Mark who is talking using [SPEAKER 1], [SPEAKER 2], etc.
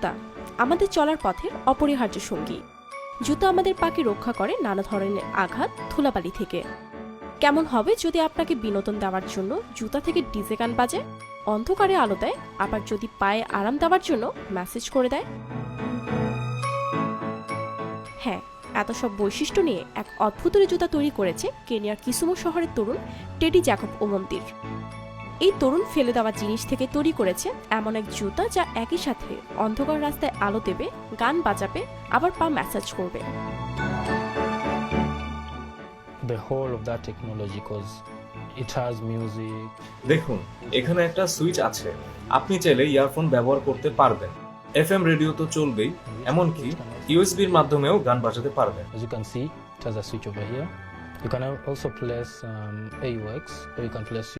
[SPEAKER 1] জুতা আমাদের চলার পথের অপরিহার্য সঙ্গী। জুতা আমাদের পাকে রক্ষা করে নানা ধরনের আঘাত, ধুলাবালি থেকে। কেমন হবে যদি আপনাকে বিনোদন দেওয়ার জন্য জুতা থেকে ডিজে গান বাজে, অন্ধকারে আলো দেয়, আবার যদি পায়ে আরাম দেওয়ার জন্য মেসেজ করে দেয়? হ্যাঁ, এত সব বৈশিষ্ট্য নিয়ে এক অদ্ভুত জুতা তৈরি করেছে কেনিয়ার কিসুমু শহরের তরুণ টেডি জ্যাকব ওমন্দির। এই তরুণ ফেলে দেওয়া জিনিস থেকে তৈরি করেছে এমন এক জুতা যা একই সাথে অন্ধকার রাস্তায় আলো দেবে, গান বাজাবে, আবার পা ম্যাসাজ করবে।
[SPEAKER 2] The whole of that technology, cause it has music.
[SPEAKER 3] দেখুন, এখানে একটা সুইচ আছে, আপনি চাইলে ইয়ারফোন ব্যবহার করতে পারবেন। এফএম রেডিও তো চলবেই, এমনকি ইউএসবির মাধ্যমেও গান বাজাতে পারবেন।
[SPEAKER 2] As you can see, it has a switch over here. You can also place AUX, or you can place